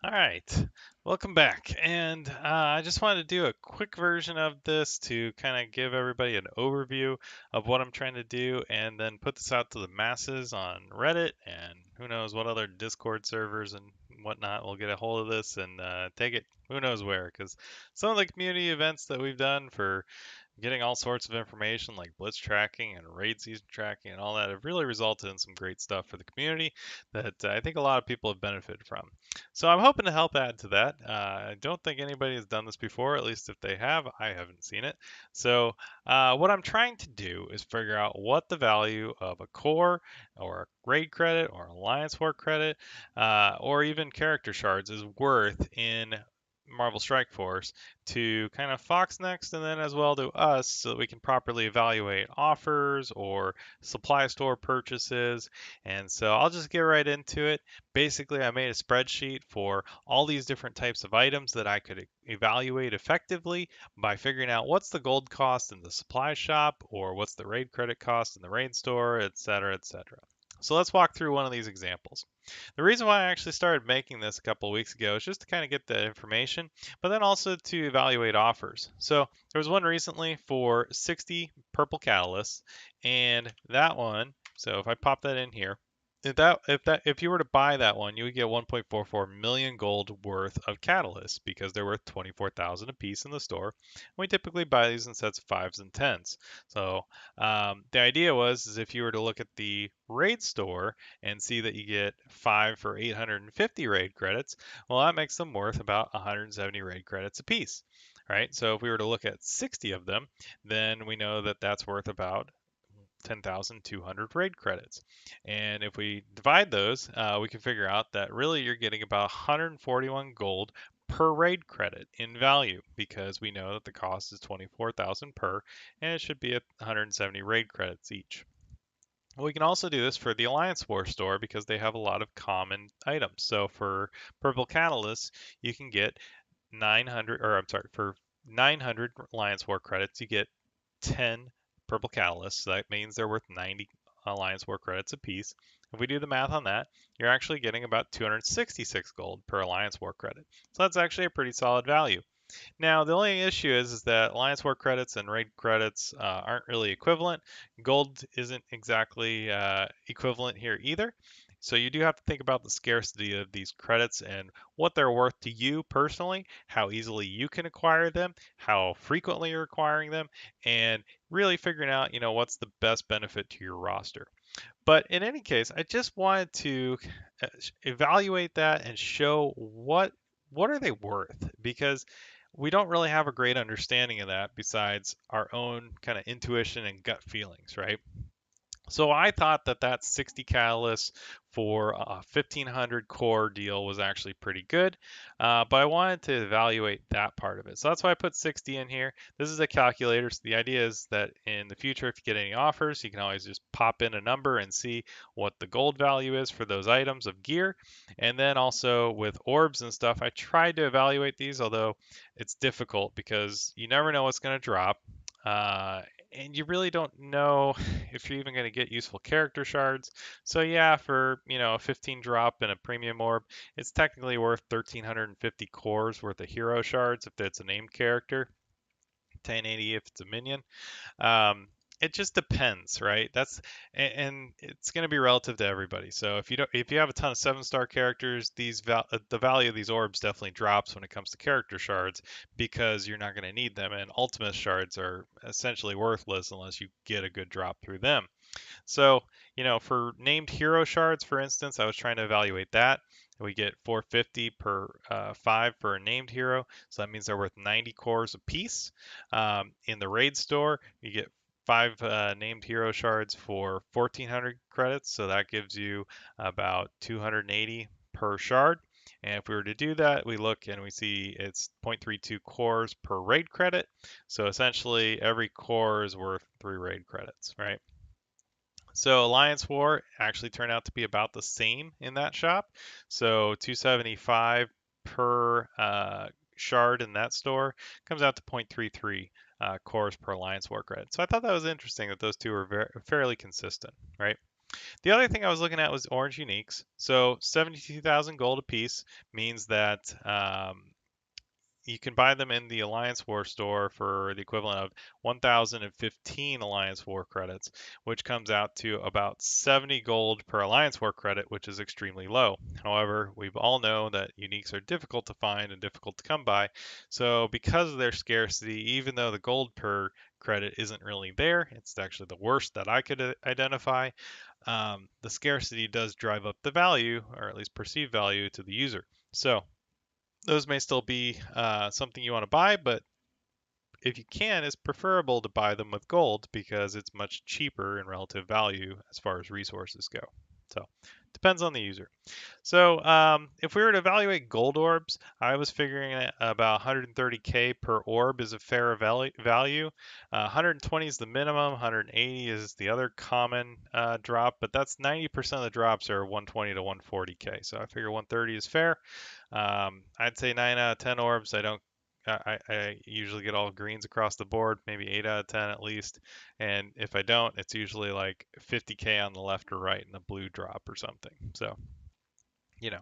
All right, welcome back. And I just wanted to do a quick version of this to kind of give everybody an overview of what I'm trying to do and then put this out to the masses on Reddit and who knows what other Discord servers and whatnot will get a hold of this and take it who knows where. Because some of the community events that we've done for getting all sorts of information like blitz tracking and raid season tracking and all that have really resulted in some great stuff for the community that I think a lot of people have benefited from. So I'm hoping to help add to that. I don't think anybody has done this before, at least if they have, I haven't seen it. So what I'm trying to do is figure out what the value of a core or a raid credit or alliance war credit or even character shards is worth in Marvel Strike Force to kind of Fox Next and then as well to us so that we can properly evaluate offers or supply store purchases. And so I'll just get right into it. Basically, I made a spreadsheet for all these different types of items that I could evaluate effectively by figuring out what's the gold cost in the supply shop or what's the raid credit cost in the raid store, etc., etc. So let's walk through one of these examples. The reason why I actually started making this a couple of weeks ago is just to kind of get the information, but then also to evaluate offers. So there was one recently for 60 purple catalysts, and that one, so if I pop that in here, if you were to buy that one, you would get 1.44 million gold worth of catalysts because they're worth 24,000 a piece in the store. We typically buy these in sets of fives and tens. So the idea was is if you were to look at the raid store and see that you get 5 for 850 raid credits, well, that makes them worth about 170 raid credits a piece, right? So if we were to look at 60 of them, then we know that that's worth about 10,200 raid credits. And if we divide those, we can figure out that really you're getting about 141 gold per raid credit in value because we know that the cost is 24,000 per and it should be at 170 raid credits each. We can also do this for the Alliance War store because they have a lot of common items. So for Purple Catalyst, you can get 900, or I'm sorry, for 900 Alliance War credits, you get 10 Purple Catalysts. So that means they're worth 90 Alliance War credits apiece. If we do the math on that, you're actually getting about 266 gold per Alliance War credit. So that's actually a pretty solid value. Now, the only issue is that Alliance War credits and raid credits aren't really equivalent. Gold isn't exactly equivalent here either. So you do have to think about the scarcity of these credits and what they're worth to you personally, how easily you can acquire them, how frequently you're acquiring them, and really figuring out, what's the best benefit to your roster. But in any case, I just wanted to evaluate that and show what are they worth because we don't really have a great understanding of that besides our own kind of intuition and gut feelings, right? So I thought that that 60 catalysts for a 1500 core deal was actually pretty good, but I wanted to evaluate that part of it. So that's why I put 60 in here. This is a calculator, so the idea is that in the future, if you get any offers, you can always just pop in a number and see what the gold value is for those items of gear. And then also with orbs and stuff, I tried to evaluate these, although it's difficult because you never know what's going to drop. Uh, and you really don't know if you're even going to get useful character shards. So yeah, for a 15 drop and a premium orb, it's technically worth 1,350 cores worth of hero shards if it's a named character, 1080 if it's a minion. Um, it just depends, right? And it's going to be relative to everybody. So if you have a ton of 7-star characters, the value of these orbs definitely drops when it comes to character shards because you're not going to need them, and ultimate shards are essentially worthless unless you get a good drop through them. So, for named hero shards, for instance, I was trying to evaluate that. We get 450 per 5 for a named hero, so that means they're worth 90 cores apiece. In the raid store, you get 5 named hero shards for 1400 credits, so that gives you about 280 per shard. And if we were to do that, we look and we see it's 0.32 cores per raid credit. So essentially, every core is worth 3 raid credits, right? So Alliance War actually turned out to be about the same in that shop. So 275 per shard in that store comes out to 0.33 cores per Alliance War credit. So I thought that was interesting that those two were fairly consistent, right? The other thing I was looking at was orange uniques. So 72,000 gold apiece means that you can buy them in the Alliance War store for the equivalent of 1,015 Alliance War credits, which comes out to about 70 gold per Alliance War credit, which is extremely low. However, we all know that uniques are difficult to find and difficult to come by. So, because of their scarcity, even though the gold per credit isn't really there, it's actually the worst that I could identify. The scarcity does drive up the value, or at least perceived value, to the user. So, those may still be something you want to buy, but if you can, it's preferable to buy them with gold because it's much cheaper in relative value as far as resources go. So, depends on the user. So, if we were to evaluate gold orbs, I was figuring about 130k per orb is a fair value. 120 is the minimum, 180 is the other common drop, but that's 90% of the drops are 120 to 140k. So I figure 130 is fair. I'd say 9 out of 10 orbs. I usually get all greens across the board, maybe 8 out of 10 at least. And if I don't, it's usually like 50k on the left or right in a blue drop or something. So, you know.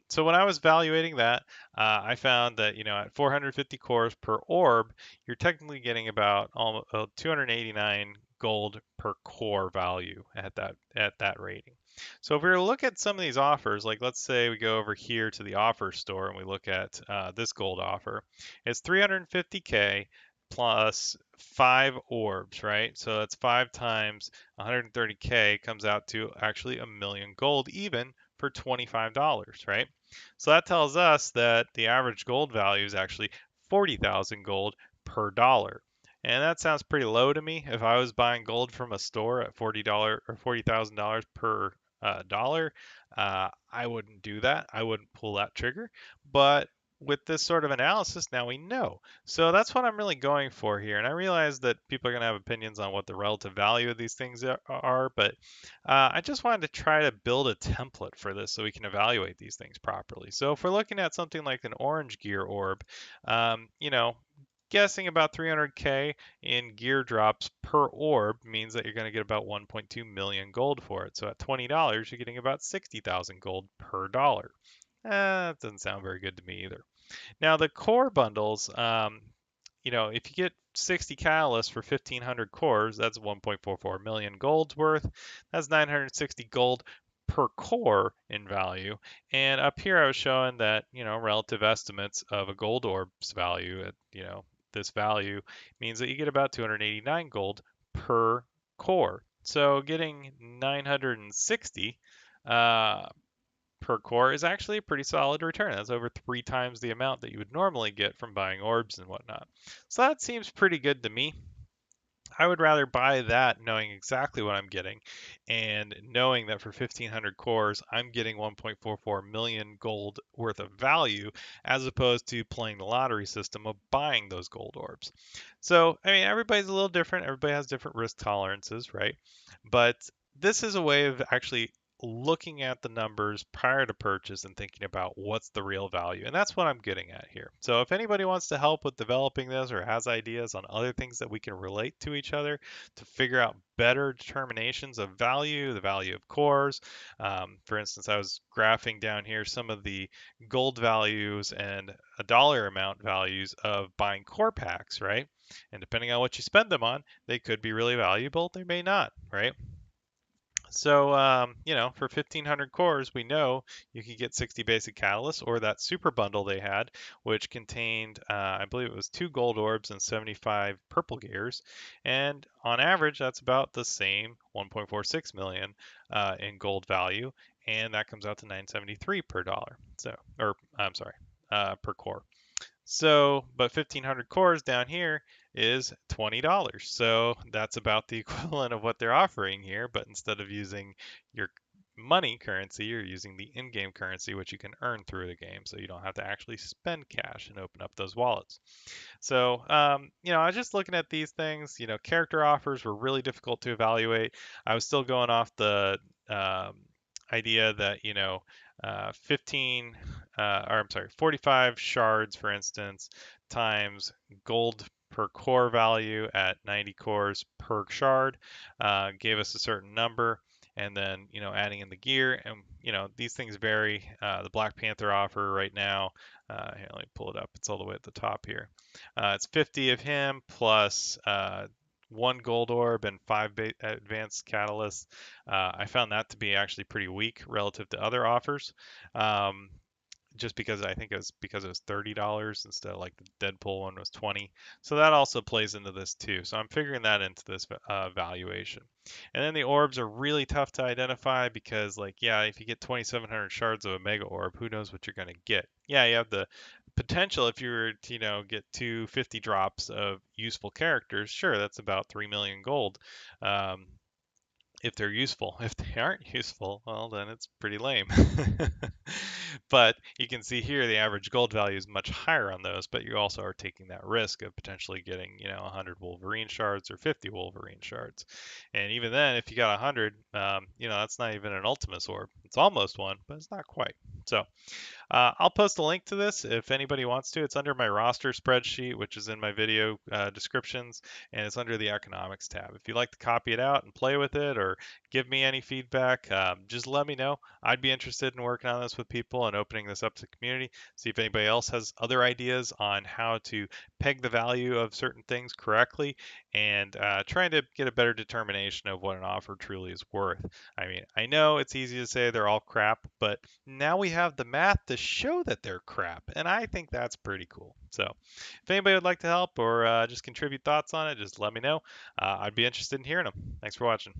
So when I was evaluating that, I found that at 450 cores per orb, you're technically getting about almost 289 gold per core value at that rating. So if we were to look at some of these offers, like let's say we go over here to the offer store and we look at this gold offer, it's 350k plus 5 orbs, right? So that's 5 times 130k comes out to actually a million gold even for $25, right? So that tells us that the average gold value is actually 40,000 gold per dollar. And that sounds pretty low to me. If I was buying gold from a store at $40 or $40,000 per dollar, I wouldn't do that. I wouldn't pull that trigger. But with this sort of analysis, now we know. So that's what I'm really going for here. And I realize that people are going to have opinions on what the relative value of these things are, but I just wanted to try to build a template for this so we can evaluate these things properly. So if we're looking at something like an orange gear orb, um, you know, guessing about 300k in gear drops per orb means that you're going to get about 1.2 million gold for it. So at $20, you're getting about 60,000 gold per dollar. That doesn't sound very good to me either. Now the core bundles, if you get 60 catalysts for 1500 cores, that's 1.44 million gold's worth. That's 960 gold per core in value. And up here I was showing that, relative estimates of a gold orb's value at, this value means that you get about 289 gold per core. So getting 960 per core is actually a pretty solid return. That's over 3 times the amount that you would normally get from buying orbs and whatnot. So that seems pretty good to me. I would rather buy that knowing exactly what I'm getting and knowing that for 1500 cores, I'm getting 1.44 million gold worth of value as opposed to playing the lottery system of buying those gold orbs. So, I mean, everybody's a little different. Everybody has different risk tolerances, right? But this is a way of actually looking at the numbers prior to purchase and thinking about what's the real value. And that's what I'm getting at here. So if anybody wants to help with developing this or has ideas on other things that we can relate to each other to figure out better determinations of value, the value of cores. For instance, I was graphing down here some of the gold values and a dollar amount values of buying core packs, right? And depending on what you spend them on, they could be really valuable, they may not, right? So, for 1500 cores, we know you could get 60 basic catalysts or that super bundle they had, which contained, I believe it was 2 gold orbs and 75 purple gears. And on average, that's about the same 1.46 million in gold value. And that comes out to 973 per dollar. So, or I'm sorry, per core. So, but 1500 cores down here is $20. So that's about the equivalent of what they're offering here. But instead of using your money currency, you're using the in-game currency, which you can earn through the game. So you don't have to actually spend cash and open up those wallets. So, I was just looking at these things. Character offers were really difficult to evaluate. I was still going off the um, idea that, 15, or I'm sorry, 45 shards, for instance, times gold per core value at 90 cores per shard gave us a certain number. and then adding in the gear. And these things vary. The Black Panther offer right now, here, let me pull it up. It's all the way at the top here. It's 50 of him plus one gold orb and five advanced catalysts. I found that to be actually pretty weak relative to other offers. Um, just because I think it was because it was $30 instead of like the Deadpool one was 20. So that also plays into this too. So I'm figuring that into this valuation. And then the orbs are really tough to identify because like yeah, if you get 2,700 shards of a mega orb, who knows what you're going to get. Yeah, you have the potential if you were to get 250 drops of useful characters. Sure, that's about 3 million gold. Um, if they're useful. If they aren't useful, well, then it's pretty lame. But you can see here the average gold value is much higher on those, but you also are taking that risk of potentially getting, 100 Wolverine shards or 50 Wolverine shards. And even then, if you got 100, that's not even an Ultimus orb. It's almost one, but it's not quite. So I'll post a link to this if anybody wants to. It's under my roster spreadsheet, which is in my video descriptions, and it's under the economics tab. If you'd like to copy it out and play with it or give me any feedback, just let me know. I'd be interested in working on this with people and opening this up to the community. See if anybody else has other ideas on how to peg the value of certain things correctly and trying to get a better determination of what an offer truly is worth. I mean, I know it's easy to say they're all crap, but now we have the math to show that they're crap, and I think that's pretty cool. So, if anybody would like to help or just contribute thoughts on it, just let me know. I'd be interested in hearing them. Thanks for watching.